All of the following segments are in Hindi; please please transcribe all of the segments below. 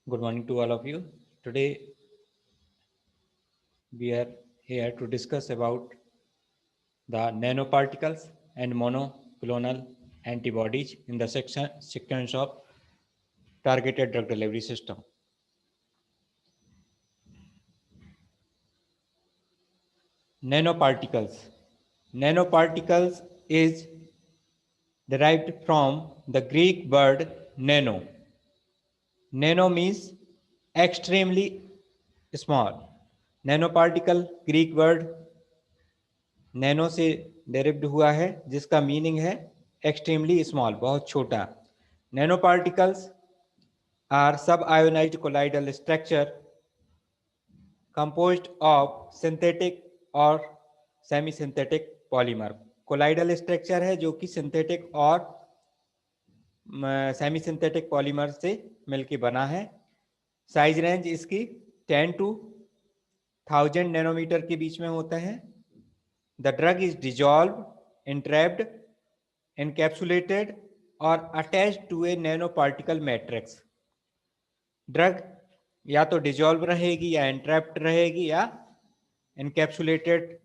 Good morning to all of you. Today we are here to discuss about the nanoparticles and monoclonal antibodies in the sequence of targeted drug delivery system. Nanoparticles. Nanoparticles is derived from the Greek word nano. Nano means extremely small. Nanoparticle Greek word nano से डेरिव्ड हुआ है जिसका मीनिंग है एक्सट्रीमली स्मॉल, बहुत छोटा. Nano particles are sub ionised colloidal structure composed of synthetic और semi synthetic polymer. Colloidal structure है जो कि सिंथेटिक और सेमी सिंथेटिक पॉलीमर से मिलकर बना है. साइज रेंज इसकी 10 to 1000 नैनोमीटर के बीच में होता है. The drug is dissolved, entrapped, encapsulated or attached to a nanoparticle matrix. Drug या तो डिजॉल्व रहेगी या एंट्रैप्ड रहेगी या एनकैप्सुलेटेड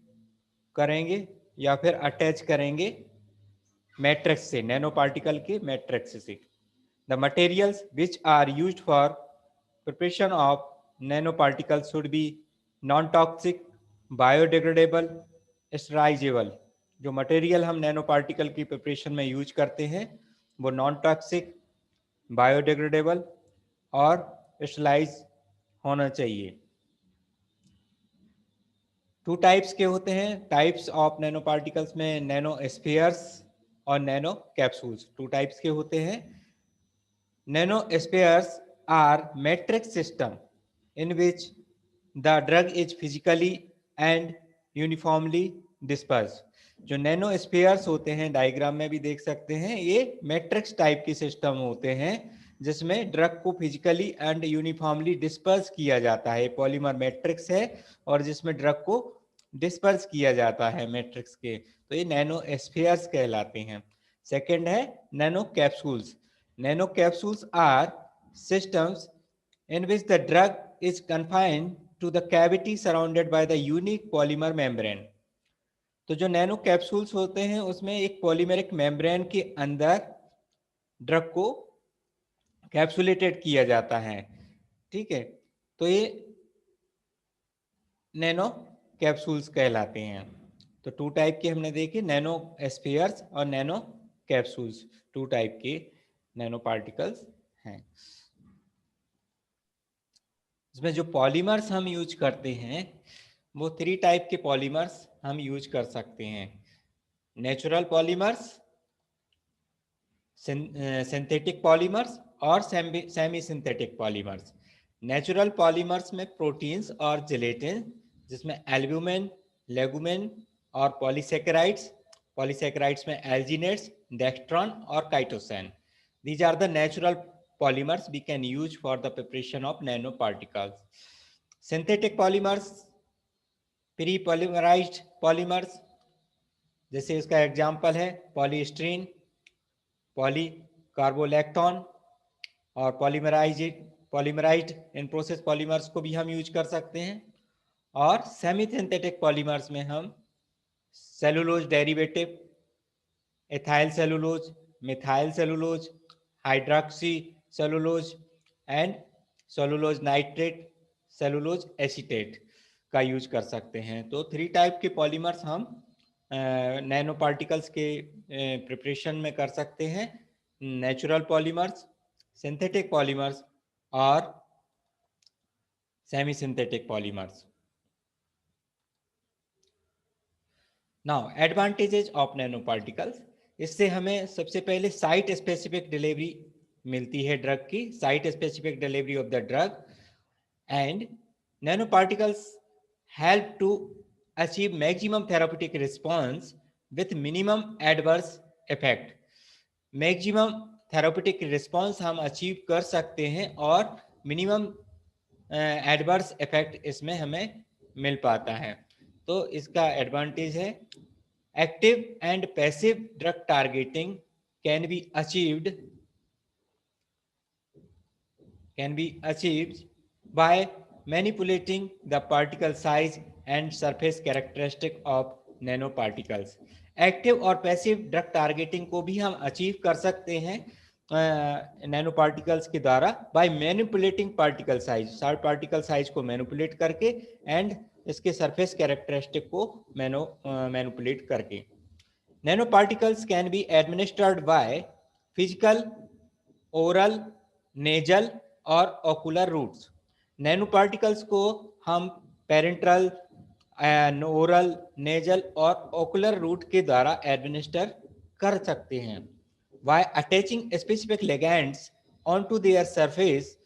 करेंगे या फिर अटैच करेंगे मैट्रिक्स से, नैनो पार्टिकल के मैट्रिक्स से. The materials which are used for preparation of nano particle should be non toxic, biodegradable, sterilisable. जो मटेरियल हम नैनो पार्टिकल की प्रिपरेशन में यूज करते हैं वो नॉन टॉक्सिक, बायोडिग्रेडेबल और स्टराइज होना चाहिए. 2 टाइप्स के होते हैं. टाइप्स ऑफ नैनो पार्टिकल्स में नैनो स्फीयर्स और नैनो कैप्सूल्स 2 टाइप्स के होते हैं. Nano spheres are matrix system in which the drug is physically and uniformly disperse. जो नैनो स्फीयर्स होते हैं डायग्राम में भी देख सकते हैं, ये मैट्रिक्स टाइप के सिस्टम होते हैं जिसमें ड्रग को फिजिकली एंड यूनिफॉर्मली डिस्पर्स किया जाता है. पॉलीमर मैट्रिक्स है और जिसमें ड्रग को डिस्पर्स किया जाता है मैट्रिक्स के, तो ये नैनो स्फीयर्स कहलाते हैं. सेकेंड है nano capsules. Nano capsules are systems in which the drug is confined to the cavity surrounded by the unique polymer membrane. तो जो नैनो कैप्सूल्स होते हैं उसमें एक पॉलीमेरिक मेम्ब्रेन के अंदर ड्रग को कैप्सुलेटेड किया जाता है. ठीक है, तो ये नैनो कैप्सूल्स कहलाते हैं. तो 2 टाइप के हमने देखे, नैनो स्फीयर्स और नैनो कैप्सूल्स. 2 टाइप के नैनो पार्टिकल्स हैं. इसमें जो पॉलीमर्स हम यूज करते हैं वो 3 टाइप के पॉलीमर्स हम यूज कर सकते हैं. नेचुरल पॉलीमर्स, सिंथेटिक पॉलीमर्स और semi synthetic polymers. Natural polymers में प्रोटीन्स और जिलेटिन, जिसमें एल्ब्यूमिन, लेगुमिन और पॉलीसेकेराइड्स. पॉलीसेकेराइड्स में एल्जिनेट्स, डेक्स्ट्रॉन और chitosan. These are the natural polymers we can use for the preparation of nanoparticles. Synthetic polymers, pre-polymerized polymers, जैसे इसका एग्जाम्पल है पॉलीस्टीरीन, पॉलीकार्बोलैक्टोन और पॉलीमराइज्ड इन प्रोसेस पॉलीमर्स को भी हम यूज कर सकते हैं. और सेमी सिंथेटिक पॉलीमर्स में हम cellulose derivative, ethyl cellulose, methyl cellulose, hydroxy cellulose and cellulose nitrate, cellulose acetate का यूज कर सकते हैं. तो 3 टाइप के पॉलीमर्स हम नैनो पार्टिकल्स के प्रिपरेशन में कर सकते हैं. नेचुरल पॉलीमर्स, सिंथेटिक पॉलीमर्स और semi synthetic polymers. Now advantages of nano particles. इससे हमें सबसे पहले साइट स्पेसिफिक डिलीवरी मिलती है ड्रग की, site specific delivery of the drug. And nano particles help to achieve maximum therapeutic response with minimum adverse effect. Maximum therapeutic response हम अचीव कर सकते हैं और मिनिमम एडवर्स इफेक्ट इसमें हमें मिल पाता है. तो इसका एडवांटेज है active and passive drug targeting can be achieved can be achieved by manipulating the particle size and surface characteristic of nanoparticles. Active और पैसिव ड्रग टारगेटिंग को भी हम अचीव कर सकते हैं नैनो पार्टिकल्स के द्वारा by manipulating particle size, particle size को मैनिपुलेट करके एंड इसके सरफेस कैरेक्टरिस्टिक को मैनिपुलेट करके. Nano particles can be administered by physical, oral, nasal और ओकुलर रूट्स. नैनो पार्टिकल्स को हम पेरेंट्रल, ओरल, नेजल और ओकुलर रूट के द्वारा एडमिनिस्टर कर सकते हैं. By attaching specific ligands onto their surface,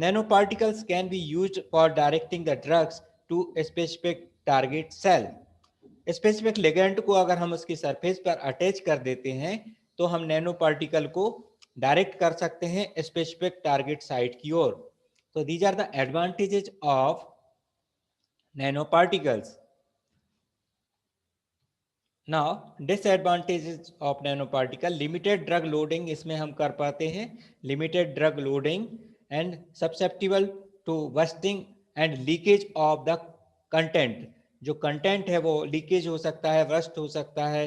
nanoparticles can be used for directing the drugs to a specific target cell. Specific ligand को अगर हम उसकी सरफेस पर अटैच कर देते हैं तो हम नैनो पार्टिकल को डायरेक्ट कर सकते हैं स्पेसिफिक टारगेट साइट की ओर. तो these are the advantages of nano particles. Now disadvantages of nano particle. Limited drug loading इसमें हम कर पाते हैं, limited drug loading and susceptible to bursting and leakage of the content. जो कंटेंट है वो लीकेज हो सकता है, बस्ट हो सकता है.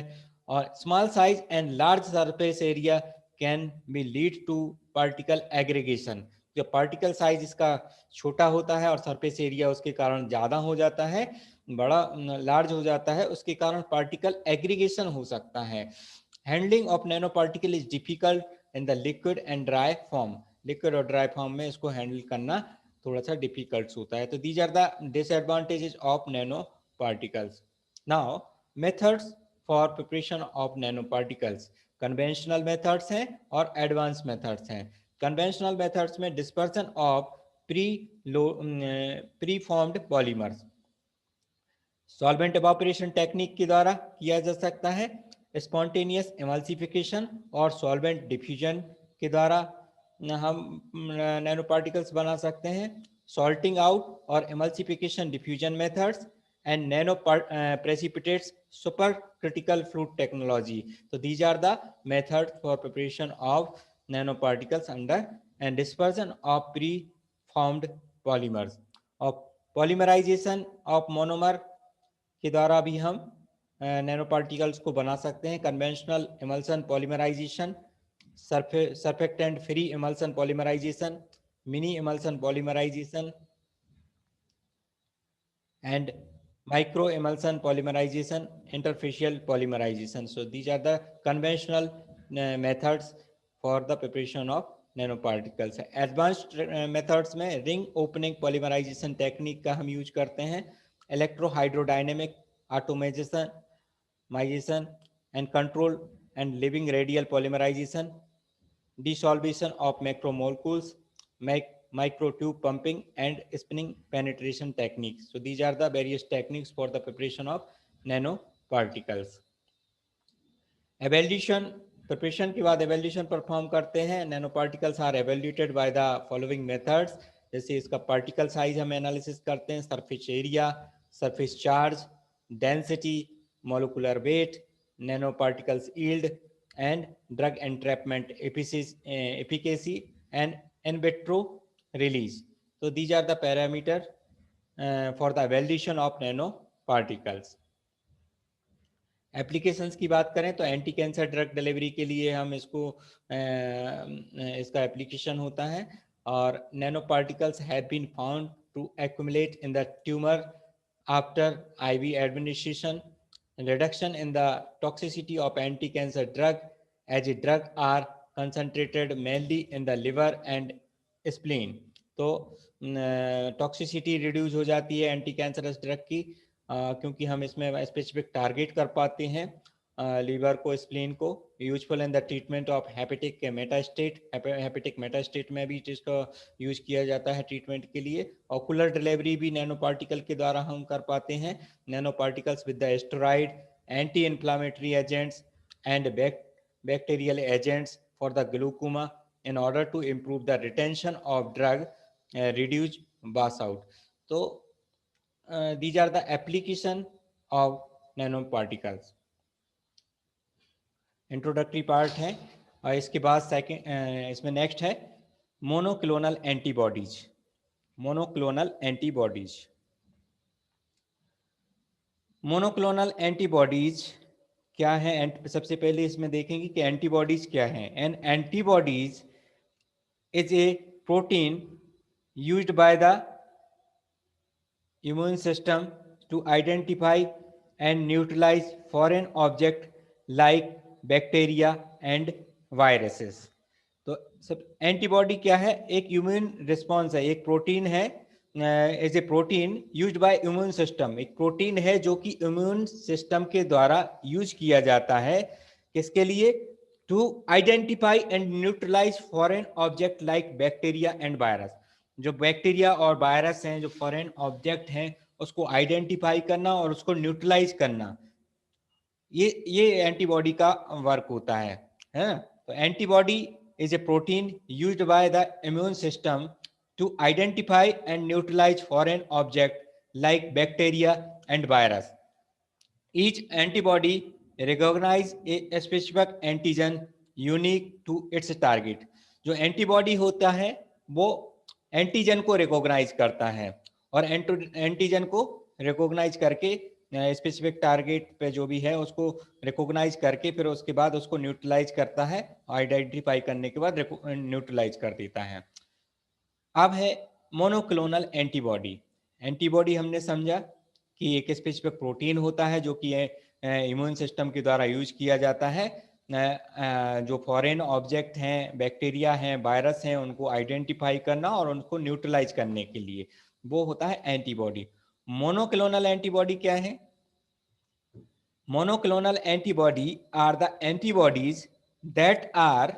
और small size and large surface area can be lead to particle aggregation. जो पार्टिकल साइज इसका छोटा होता है और सरफेस एरिया उसके कारण ज़्यादा हो जाता है, बड़ा लार्ज हो जाता है, उसके कारण पार्टिकल एग्रीगेशन हो सकता है. Handling of nano particle is difficult in the liquid and dry form. Liquid और ड्राई फॉर्म में इसको हैंडल करना थोड़ा सा डिफिकल्ट होता है. तो these are the disadvantages of nano particles. Now methods for preparation of nano particles. Conventional methods हैं और एडवांस मेथड्स हैं. कन्वेंशनल मेथड्स में dispersion of pre formed polymers solvent evaporation technique के द्वारा किया जा सकता है. स्पॉन्टेनियस एमल्सिफिकेशन और सॉल्वेंट डिफ्यूजन के द्वारा हम नैनो पार्टिकल्स बना सकते हैं. सॉल्टिंग आउट और emulsification diffusion methods and nano precipitates super critical fluid technology. तो these are the method for preparation of nano particles under and dispersion of pre formed polymers. और पॉलीमराइजेशन ऑफ मोनोमर के द्वारा भी हम नैनो पार्टिकल्स को बना सकते हैं. Conventional emulsion polymerisation, surfactant free emulsion polymerisation, mini emulsion polymerisation and micro emulsion polymerization, interfacial polymerization. So these are the conventional methods for the preparation of nanoparticles. Advanced methods में ring opening polymerization technique का हम यूज करते हैं. Electrohydrodynamic atomization and control and living radial polymerization, desolvation of macromolecules, microtube pumping and spinning penetration techniques. So these are the various techniques for the preparation of nanoparticles. Evaluation, preparation के बाद evaluation perform करते हैं. Nanoparticles are evaluated by the following methods. जैसे इसका particle size हम analysis करते हैं, surface area, surface charge, density, molecular weight, nanoparticles yield and drug entrapment efficacy and in vitro release. So these are the parameters for the evaluation of nanoparticles. Applications की बात करें तो एंटी कैंसर ड्रग डिलीवरी के लिए हम इसका एप्लीकेशन होता है. और nano particles have been found to accumulate in the tumour after IV administration. Reduction in the toxicity of anti cancer drug as a drug are concentrated mainly in the liver and spleen. तो टॉक्सिसिटी रिड्यूस हो जाती है एंटी कैंसरस ड्रग की, क्योंकि हम इसमें स्पेसिफिक टारगेट कर पाते हैं लीवर को, स्प्लीन को. Useful in the treatment of hepatic metastasis. Hepatic metastasis में भी इसका यूज किया जाता है ट्रीटमेंट के लिए. ऑकुलर डिलीवरी भी नैनो पार्टिकल के द्वारा हम कर पाते हैं. Nano particles with the steroid, anti inflammatory agents and bacterial agents for the glaucoma in order to improve the retention of drug, reduce wash out. So these are the application of nanoparticles. Introductory part है और इसके बाद सेकंड इसमें नेक्स्ट है monoclonal antibodies. Monoclonal antibodies, monoclonal antibodies क्या है? सबसे पहले इसमें देखेंगे कि एंटीबॉडीज क्या है। And antibodies is a protein used by the immune system to identify and neutralize foreign object like bacteria and viruses। तो सब एंटीबॉडी क्या है? एक इम्यून रिस्पॉन्स है, एक प्रोटीन है, as a protein used by immune system. एक प्रोटीन है जो कि इम्यून सिस्टम के द्वारा यूज किया जाता है। किसके लिए? To identify and neutralise foreign object like bacteria and virus. जो बैक्टीरिया और वायरस हैं, जो फॉरेन ऑब्जेक्ट हैं, उसको आइडेंटिफाई करना और उसको न्यूट्रलाइज करना, ये एंटीबॉडी का वर्क होता है ना? तो antibody is a protein used by the immune system to identify and neutralise foreign object like bacteria and virus. Each antibody recognize a specific antigen unique to its target। जो एंटीबॉडी होता है वो एंटीजन को रिकॉग्नाइज करता है और एंटीजन को रिकॉग्नाइज करके स्पेसिफिक टारगेट पे जो भी है उसको रिकॉग्नाइज करके फिर उसके बाद उसको न्यूट्रलाइज करता है। आइडेंटिफाई करने के बाद न्यूट्रलाइज कर देता है। अब है मोनोक्लोनल एंटीबॉडी। एंटीबॉडी हमने समझा कि एक स्पेसिफिक प्रोटीन होता है जो कि इम्यून सिस्टम के द्वारा यूज किया जाता है। जो फॉरेन ऑब्जेक्ट हैं, बैक्टीरिया हैं, वायरस हैं, उनको आइडेंटिफाई करना और उनको न्यूट्रलाइज करने के लिए, वो होता है एंटीबॉडी। मोनोक्लोनल एंटीबॉडी क्या है? Monoclonal antibody are the antibodies that are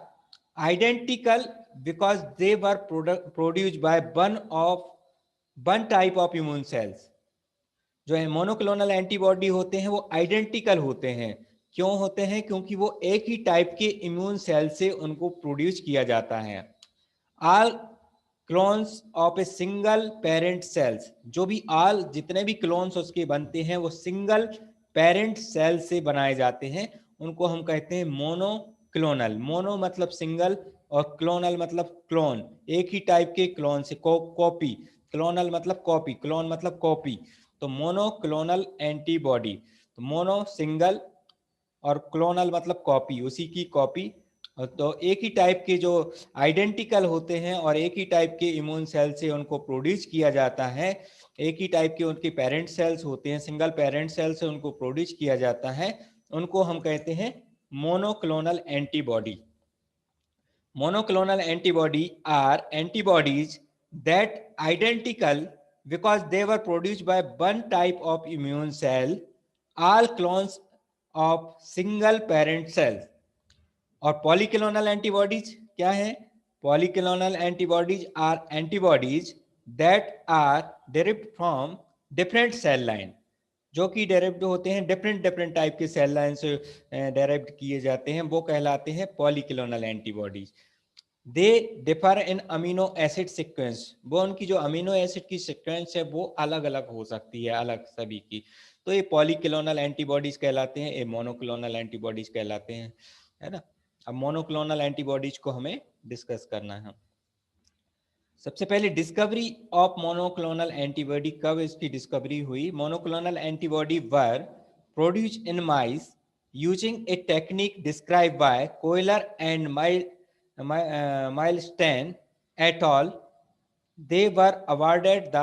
identical because they were produced by one type of immune cells। जो है मोनोक्लोनल एंटीबॉडी होते हैं वो आइडेंटिकल होते हैं। क्यों होते हैं? क्योंकि वो एक ही टाइप के इम्यून सेल से उनको प्रोड्यूस किया जाता है। All clones of a single parent cells, जो भी ऑल जितने भी क्लोन्स उसके बनते हैं वो सिंगल पेरेंट सेल से बनाए जाते हैं, उनको हम कहते हैं मोनोक्लोनल। मोनो मतलब सिंगल और क्लोनल मतलब क्लोन, एक ही टाइप के क्लोन से कॉपी। क्लोनल मतलब कॉपी, क्लोन मतलब कॉपी। तो मोनोक्लोनल एंटीबॉडी, तो मोनो सिंगल और क्लोनल मतलब कॉपी, उसी की कॉपी। तो एक ही टाइप के जो आइडेंटिकल होते हैं और एक ही टाइप के इम्यून सेल से उनको प्रोड्यूस किया जाता है, एक ही टाइप के उनके पेरेंट सेल्स होते हैं, सिंगल पेरेंट सेल से उनको प्रोड्यूस किया जाता है, उनको हम कहते हैं monoclonal antibody. Monoclonal antibody are antibodies that identical because they were produced by one type of immune cell, all clones of single parent cells। और polyclonal antibodies क्या है? Polyclonal antibodies are antibodies that are derived from different cell line, जो कि डेरिव्ड होते हैं डिफरेंट टाइप के सेल लाइन से डेरिव्ड किए जाते हैं, वो कहलाते हैं polyclonal antibodies. They differ in amino acid sequence, वो उनकी जो अमीनो एसिड की सीक्वेंस है वो अलग अलग हो सकती है, अलग सभी की। तो ये पॉलीक्लोनल एंटीबॉडीज कहलाते हैं, ये मोनोक्लोनल एंटीबॉडीज कहलाते हैं, है ना? अब मोनोक्लोनल एंटीबॉडीज को हमें डिस्कस करना है। सबसे पहले डिस्कवरी ऑफ मोनोक्लोनल एंटीबॉडी, कब इसकी डिस्कवरी हुई? Monoclonal antibody were produce in mice using a technique describe by collar and Milstein et al. They were awarded the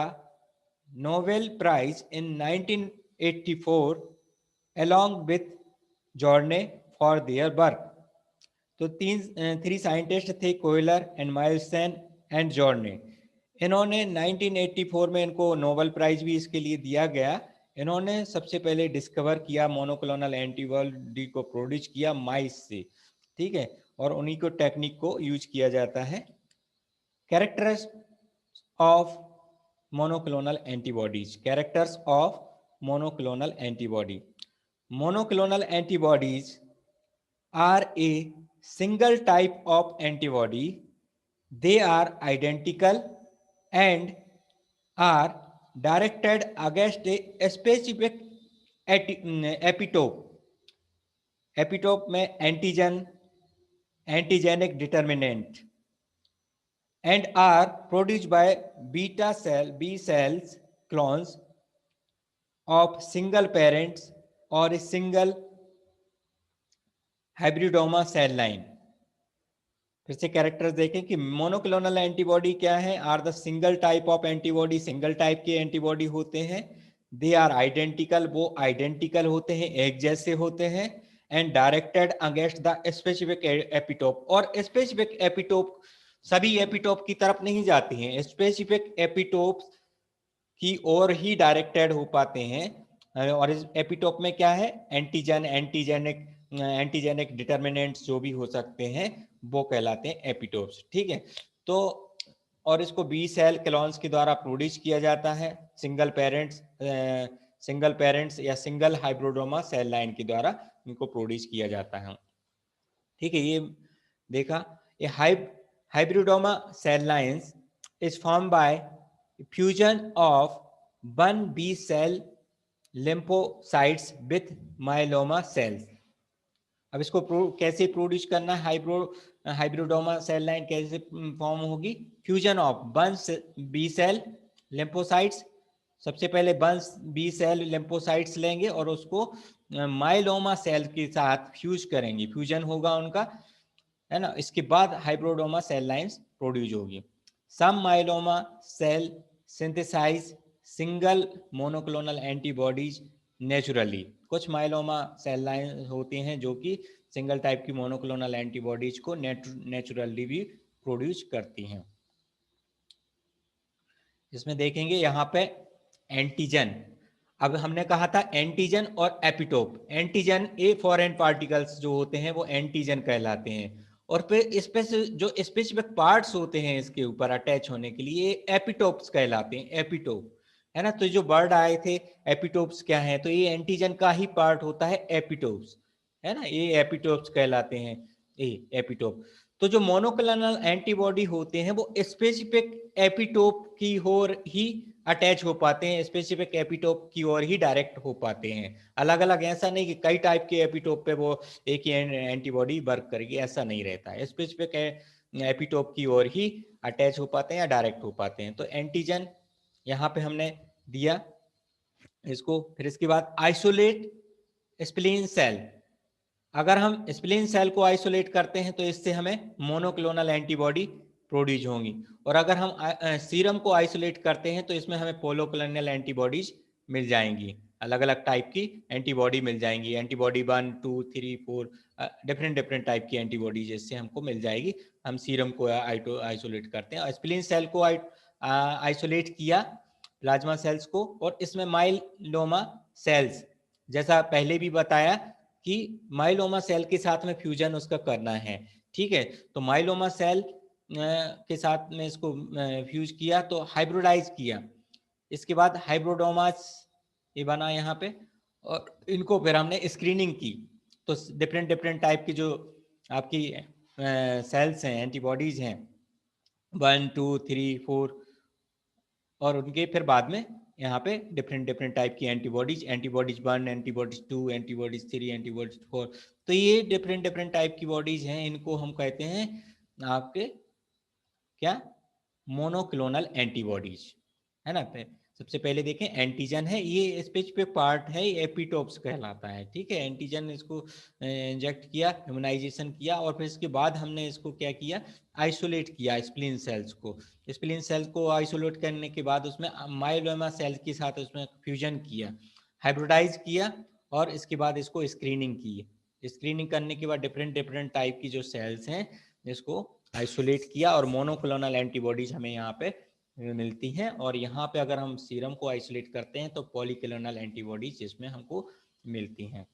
Nobel Prize in 1984 along with Journey for their work। तो थ्री साइंटिस्ट थे, कोयलर एंड माइलस्टेन एंड जॉर्ने। इन्होंने 1984 में इनको नोबेल प्राइज भी इसके लिए दिया गया। इन्होंने सबसे पहले डिस्कवर किया मोनोक्लोनल एंटीबॉडी को प्रोड्यूस किया माइस से, ठीक है, और उन्हीं को टेक्निक को यूज किया जाता है। Characters of monoclonal antibodies, characters of monoclonal antibody. Monoclonal antibodies are a single type of antibody, they are identical and are directed against a specific epitope। epitope में antigen, antigenic determinant, and are produced by B cells clones of single parents or a single hybridoma cell line. फिर से कैरेक्टर्स देखें कि मोनोक्लोनल एंटीबॉडी क्या है, are the single type of antibody, single type के एंटीबॉडी होते हैं, दे आर आइडेंटिकल, वो आइडेंटिकल होते हैं, एक जैसे होते हैं, and directed against the specific epitope, और स्पेसिफिक एपिटोप सभी एपिटोप की तरफ नहीं जाती हैं, स्पेसिफिक एपिटोप की ओर ही डायरेक्टेड हो पाते हैं। और इस एपिटोप में क्या है, एंटीजेनिक डिटर्मिनेंट्स जो भी हो सकते हैं वो कहलाते हैं एपिटोप्स। ठीक है, तो और इसको बी सेल क्लोन्स के द्वारा प्रोड्यूस किया जाता है, सिंगल पेरेंट्स या सिंगल हाइब्रिडोमा सेल लाइन के द्वारा इनको प्रोड्यूस किया जाता है। ठीक है, ये देखा, ये hybridoma cell lines is form by fusion of 1 B cell lymphocytes with myeloma cells। अब इसको कैसे प्रोड्यूस करना है, हाइब्रिडोमा सेल लाइन कैसे फॉर्म होगी, fusion of 1 B cell lymphocytes, सबसे पहले 1 B cell lymphocytes लेंगे और उसको माइलोमा सेल के साथ फ्यूज करेंगे, फ्यूजन होगा उनका, है ना, इसके बाद हाइब्रिडोमा सेल लाइंस प्रोड्यूस होगी। Some myeloma cell synthesise single monoclonal antibodies naturally, कुछ माइलोमा सेल लाइन होती हैं जो कि सिंगल टाइप की मोनोक्लोनल एंटीबॉडीज को नेचुरली भी प्रोड्यूस करती हैं। इसमें देखेंगे यहाँ पे एंटीजन, अब हमने कहा था एंटीजन और epitope, antigen a foreign particles जो होते हैं वो एंटीजन कहलाते हैं, और फिर जो स्पेसिफिक पार्ट्स होते हैं इसके ऊपर अटैच होने के लिए एपिटोप्स कहलाते हैं, एपिटोप, है ना। तो जो वर्ड आए थे एपिटोप्स क्या है, तो ये एंटीजन का ही पार्ट होता है एपिटोप्स, है ना, ये एपिटोप्स कहलाते हैं, ये एपिटोप। तो जो मोनोक्लोनल एंटीबॉडी होते हैं वो स्पेसिफिक एपिटोप की ओर ही अटैच हो पाते हैं, स्पेसिफिक एपिटोप की ओर ही डायरेक्ट हो पाते हैं, अलग अलग ऐसा नहीं कि कई टाइप के एपिटोप पे वो एक ही एंटीबॉडी वर्क करेगी, ऐसा नहीं रहता है, स्पेसिफिक एपिटोप की ओर ही अटैच हो पाते हैं या डायरेक्ट हो पाते हैं। तो एंटीजन यहाँ पे हमने दिया इसको। फिर इसके बाद आइसोलेट स्प्लीन सेल, अगर हम स्प्लीन सेल को आइसोलेट करते हैं तो इससे हमें मोनोक्लोनल एंटीबॉडी प्रोड्यूस होंगी, और अगर हम सीरम को आइसोलेट करते हैं तो इसमें हमें पोलोक्लोनल एंटीबॉडीज मिल जाएंगी, अलग अलग टाइप की एंटीबॉडी मिल जाएंगी, एंटीबॉडी 1 2 3 4 डिफरेंट टाइप की एंटीबॉडीज इससे हमको मिल जाएगी, हम सीरम को आइसोलेट करते हैं। स्प्लीन सेल को आइसोलेट किया, प्लाज्मा सेल्स को, और इसमें माइलोमा सेल्स, जैसा पहले भी बताया कि माइलोमा सेल के साथ में फ्यूजन उसका करना है। ठीक है, तो माइलोमा सेल के साथ में इसको फ्यूज किया तो हाइब्रिडाइज किया, इसके बाद हाइब्रिडोमास ये बना यहाँ पे, और इनको फिर हमने स्क्रीनिंग की, तो डिफरेंट टाइप की जो आपकी सेल्स हैं, एंटीबॉडीज हैं 1 2 3 4, और उनके फिर बाद में यहाँ पे डिफरेंट टाइप की एंटीबॉडीज 1 एंटीबॉडीज 2 एंटीबॉडीज 3 एंटीबॉडीज 4, तो ये डिफरेंट टाइप की बॉडीज हैं, इनको हम कहते हैं आपके क्या, मोनोक्लोनल एंटीबॉडीज, है ना। सबसे पहले देखें एंटीजन है, ये स्पेसिफिक पार्ट है, ये एपिटोप्स कहलाता है। ठीक है, एंटीजन इसको इंजेक्ट किया, ह्यूमनाइजेशन किया, और फिर इसके बाद हमने इसको क्या किया, आइसोलेट किया स्प्लीन सेल्स को, स्प्लीन सेल्स को आइसोलेट करने के बाद उसमें माइलोमा सेल के साथ उसमें फ्यूजन किया, हाइब्रिडाइज किया, और इसके बाद इसको स्क्रीनिंग की, स्क्रीनिंग करने के बाद डिफरेंट टाइप की जो सेल्स हैं इसको आइसोलेट किया, और मोनोक्लोनल एंटीबॉडीज हमें यहाँ पे मिलती हैं, और यहाँ पे अगर हम सीरम को आइसोलेट करते हैं तो पॉलीक्लोनल एंटीबॉडीज इसमें हमको मिलती हैं।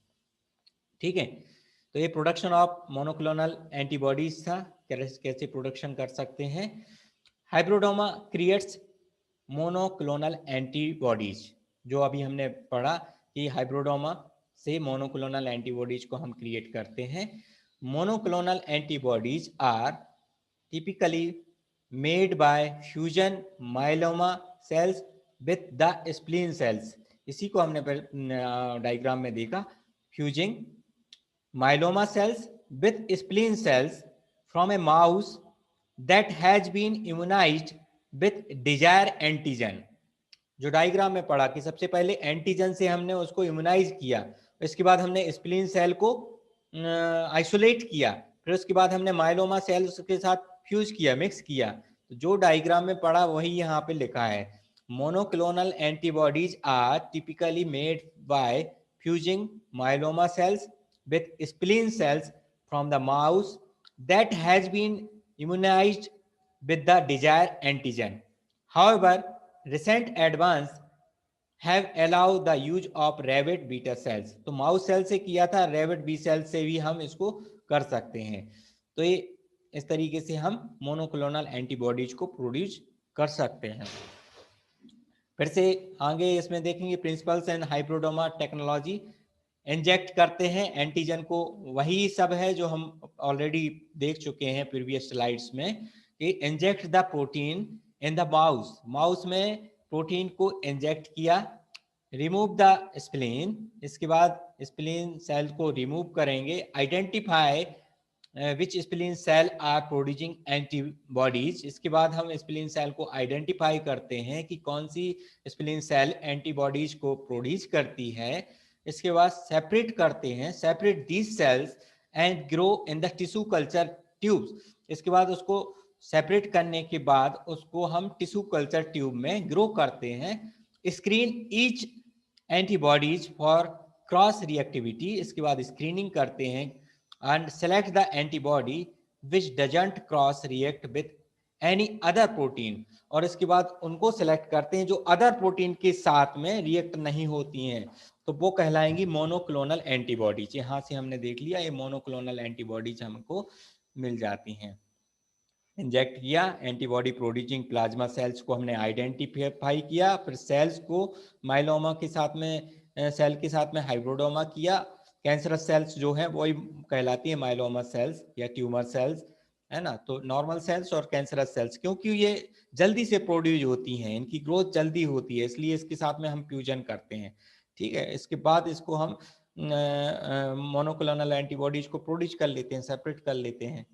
ठीक है, तो ये प्रोडक्शन ऑफ मोनोक्लोनल एंटीबॉडीज था, कैसे प्रोडक्शन कर सकते हैं। हाइब्रिडोमा क्रिएट्स मोनोक्लोनल एंटीबॉडीज, जो अभी हमने पढ़ा कि हाइब्रिडोमा से मोनोक्लोनल एंटीबॉडीज को हम क्रिएट करते हैं। Monoclonal antibodies are typically made by fusion myeloma cells with the spleen cells, इसी को हमने डायग्राम में देखा, fusing myeloma cells with spleen cells from a mouse that has been immunized with desired antigen। जो डायग्राम में पढ़ा कि सबसे पहले एंटीजन से हमने उसको इम्यूनाइज किया, इसके बाद हमने स्प्लीन सेल को आइसोलेट किया, फिर उसके बाद हमने माइलोमा सेल्स के साथ फ्यूज किया, मिक्स किया। तो जो डायग्राम में पढ़ा वही यहाँ पे लिखा है। Monoclonal antibodies are typically made by fusing myeloma cells with spleen cells from the mouse that has been immunized with the desired antigen. However, recent advance have allowed the use of rabbit beta cells। तो माउस सेल से किया था, रैबिट बी सेल से भी हम इसको कर सकते हैं। तो ये इस तरीके से हम मोनोक्लोनल एंटीबॉडीज को प्रोड्यूस कर सकते हैं। फिर से आगे इसमें देखेंगे principles and hybridoma technology. Inject करते हैं एंटीजन को, वही सब है जो हम ऑलरेडी देख चुके हैं प्रीवियस स्लाइड्स में कि inject the protein in the mouse. Mouse में प्रोटीन को इंजेक्ट किया, रिमूव द स्प्लीन, इसके बाद स्प्लीन सेल को रिमूव करेंगे, identify which spleen cell are producing antibodies. इसके बाद हम स्प्लीन सेल को आइडेंटिफाई करते हैं कि कौन सी स्प्लीन सेल एंटीबॉडीज को प्रोड्यूस करती है। इसके बाद सेपरेट करते हैं, separate these cells and grow in the tissue culture tubes. इसके बाद उसको सेपरेट करने के बाद उसको हम टिश्यू कल्चर ट्यूब में ग्रो करते हैं। Screen each antibodies for cross reactivity. इसके बाद स्क्रीनिंग करते हैं and select the antibody which doesn't cross react with any other protein। और इसके बाद उनको सेलेक्ट करते हैं जो अदर प्रोटीन के साथ में रिएक्ट नहीं होती हैं, तो वो कहलाएंगी मोनोक्लोनल एंटीबॉडीज। यहाँ से हमने देख लिया ये मोनोक्लोनल एंटीबॉडीज हमको मिल जाती हैं। इंजेक्ट किया, एंटीबॉडी प्रोड्यूसिंग प्लाज्मा सेल्स को हमने आइडेंटिफाई किया, फिर सेल्स को माइलोमा के साथ में सेल के साथ में हाइब्रिडोमा किया। कैंसरस सेल्स जो है वही कहलाती है माइलोमा सेल्स या ट्यूमर सेल्स, है ना। तो नॉर्मल सेल्स और कैंसरस सेल्स क्योंकि ये जल्दी से प्रोड्यूस होती हैं, इनकी ग्रोथ जल्दी होती है, इसलिए इसके साथ में हम फ्यूजन करते हैं, ठीक है। इसके बाद इसको हम मोनोक्लोनल एंटीबॉडीज को प्रोड्यूस कर लेते हैं, सेपरेट कर लेते हैं।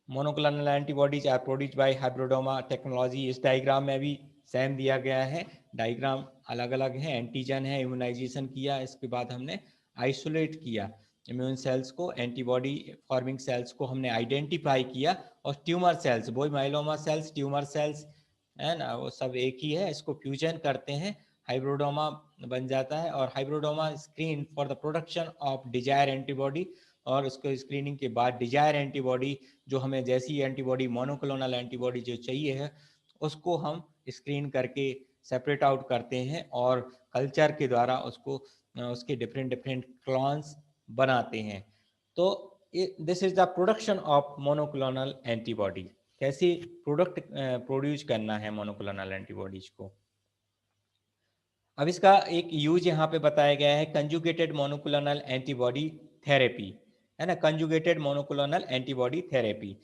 Monoclonal antibodies are produced by hybridoma technology. इस डायग्राम में भी सेम दिया गया है, डायग्राम अलग अलग है। एंटीजन है, इम्यूनाइजेशन किया, इसके बाद हमने आइसोलेट किया इम्यून सेल्स को, एंटीबॉडी फॉर्मिंग सेल्स को हमने आइडेंटिफाई किया, और ट्यूमर सेल्स वही माइलोमा सेल्स, ट्यूमर सेल्स है ना, वो सब एक ही है। इसको फ्यूजन करते हैं, हाइब्रिडोमा बन जाता है, और hybridoma screen for the production of desire antibody. और उसको स्क्रीनिंग के बाद डिजायर एंटीबॉडी जो हमें जैसी एंटीबॉडी मोनोक्लोनल एंटीबॉडी जो चाहिए है उसको हम स्क्रीन करके सेपरेट आउट करते हैं और कल्चर के द्वारा उसको उसके डिफरेंट डिफरेंट क्लोन्स बनाते हैं। तो this is the production of monoclonal antibody. कैसे प्रोडक्ट प्रोड्यूस करना है मोनोक्लोनल एंटीबॉडीज को। अब इसका एक यूज यहाँ पे बताया गया है, कंजुगेटेड मोनोक्लोनल एंटीबॉडी थेरेपी, है ना। Conjugated monoclonal antibody therapy.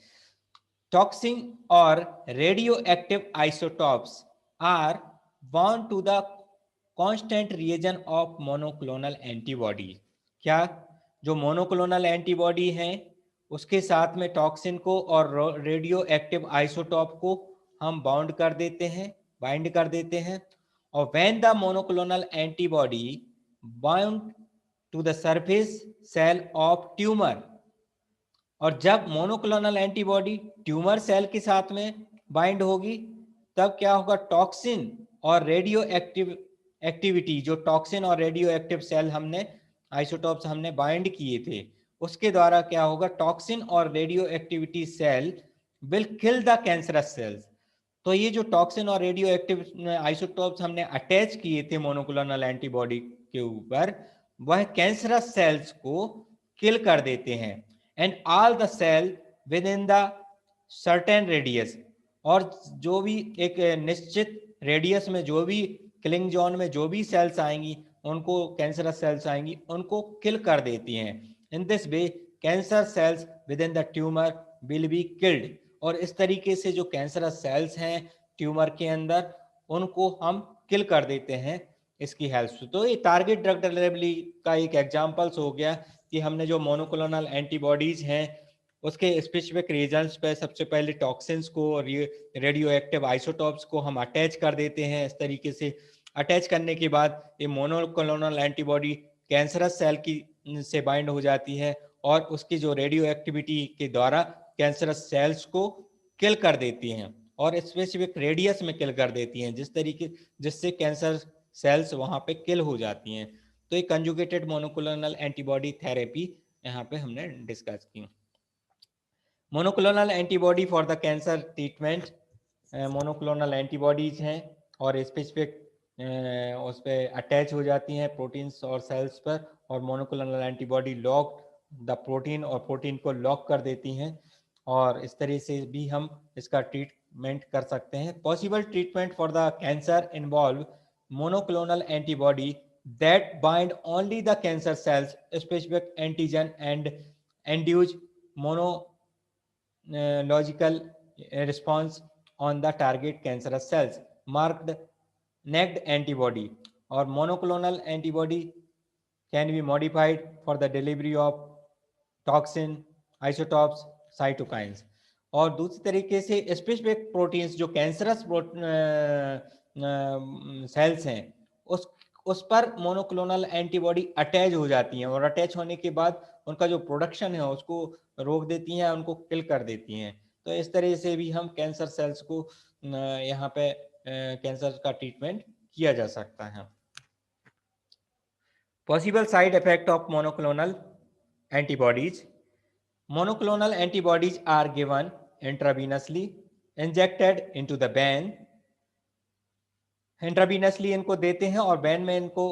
Toxin और radio active isotopes are bound to the constant region of monoclonal antibody. क्या जो मोनोक्लोनल एंटीबॉडी है उसके साथ में टॉक्सिन को और रेडियो एक्टिव आइसोटॉप को हम बाउंड कर देते हैं, बाइंड कर देते हैं। और when the monoclonal antibody bound to the surface cell of tumour, और जब मोनोक्लोनल एंटीबॉडी ट्यूमर सेल के साथ में बाइंड होगी तब क्या होगा, टॉक्सिन और रेडियो एक्टिविटी, जो टॉक्सिन और रेडियो एक्टिव सेल हमने आइसोटॉप्स हमने बाइंड किए थे उसके द्वारा क्या होगा, टॉक्सिन और radio activity cell will kill the cancerous cells. तो ये जो टॉक्सिन और रेडियो एक्टिव आइसोटॉप्स हमने अटैच किए थे मोनोक्लोनल एंटीबॉडी के ऊपर, वह कैंसरस सेल्स को किल कर देते हैं। And all the cell within the certain radius, और जो भी एक निश्चित रेडियस में जो भी किलिंग जोन में जो भी सेल्स आएंगी उनको कैंसरस सेल्स आएंगी उनको किल कर देती हैं। In this way cancer cells with in the tumour will be killed. और इस तरीके से जो कैंसरस सेल्स हैं ट्यूमर के अंदर उनको हम किल कर देते हैं इसकी हेल्प से। तो ये टारगेट ड्रग डिलीवरी का एक एग्जांपल्स हो गया कि हमने जो मोनोक्लोनल एंटीबॉडीज हैं उसके स्पेसिफिक रीजन्स पे सबसे पहले टॉक्सिन्स को और रेडियो एक्टिव आइसोटॉप्स को हम अटैच कर देते हैं। इस तरीके से अटैच करने के बाद ये मोनोक्लोनल एंटीबॉडी कैंसरस सेल की से बाइंड हो जाती है और उसकी जो रेडियो एक्टिविटी के द्वारा कैंसरस सेल्स को किल कर देती हैं और स्पेसिफिक रेडियस में किल कर देती हैं, जिससे कैंसर सेल्स वहां पे किल हो जाती हैं। तो ये कंजुगेटेड मोनोक्लोनल एंटीबॉडी थेरेपी यहाँ पे हमने डिस्कस की। Monoclonal antibody for the cancer treatment, monoclonal antibodies हैं और स्पेसिफिक उस पर अटैच हो जाती हैं प्रोटीन्स और सेल्स पर, और monoclonal antibody lock the protein और प्रोटीन को लॉक कर देती हैं, और इस तरह से भी हम इसका ट्रीटमेंट कर सकते हैं। Possible treatment for the cancer involve monoclonal antibody that bind only the cancer cells, specific antigen and induce monological response on the target cancerous cells, marked naked antibody, or monoclonal antibody can be modified for the delivery of toxin, isotopes, cytokines। और दूसरी तरीके से स्पेसिफिक प्रोटीन्स जो कैंसरस सेल्स हैं उस पर मोनोक्लोनल एंटीबॉडी अटैच हो जाती हैं और अटैच होने के बाद उनका जो प्रोडक्शन है उसको रोक देती हैं, उनको किल कर देती हैं। तो इस तरह से भी हम कैंसर सेल्स को यहाँ पे कैंसर का ट्रीटमेंट किया जा सकता है। Possible side effect of monoclonal antibodies. Monoclonal antibodies are given intravenously, injected into the vein। Intravenously इनको देते हैं और वेन में इनको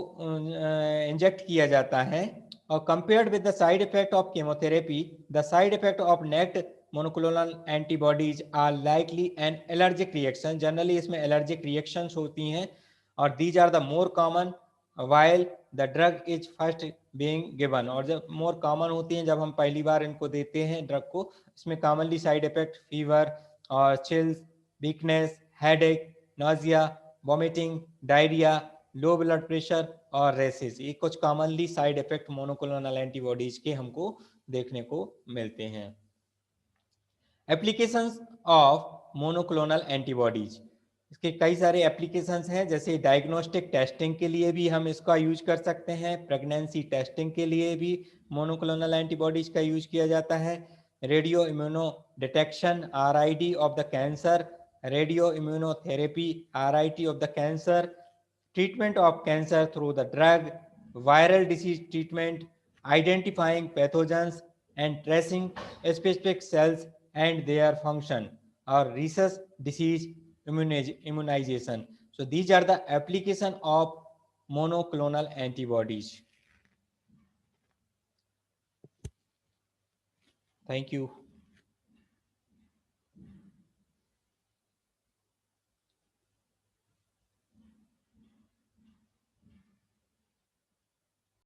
इंजेक्ट किया जाता है। और compared with the side effect of chemotherapy, the side effect of naked monoclonal antibodies are likely an allergic reaction. Generally इसमें एलर्जिक रिएक्शंस होती हैं और these are the more common while the drug is first being given. और जब मोर कॉमन होती हैं जब हम पहली बार इनको देते हैं ड्रग को, इसमें कॉमनली साइड इफेक्ट फीवर और chills, weakness, headache, Nazia, vomiting, diarrhoea, low blood pressure और रेसेस, ये कुछ commonly side effect monoclonal antibodies के हमको देखने को मिलते हैं। एप्लीकेशंस ऑफ मोनोक्लोनल एंटीबॉडीज, इसके कई सारे एप्लीकेशंस हैं, जैसे डायग्नोस्टिक टेस्टिंग के लिए भी हम इसका यूज कर सकते हैं। प्रेगनेंसी टेस्टिंग के लिए भी मोनोक्लोनल एंटीबॉडीज का यूज किया जाता है। Radio immuno detection RID of the cancer, radio immunotherapy RIT of the cancer, treatment of cancer through the drug, viral disease treatment, identifying pathogens and tracing specific cells and their function, or research disease immunization. So these are the application of monoclonal antibodies. Thank you.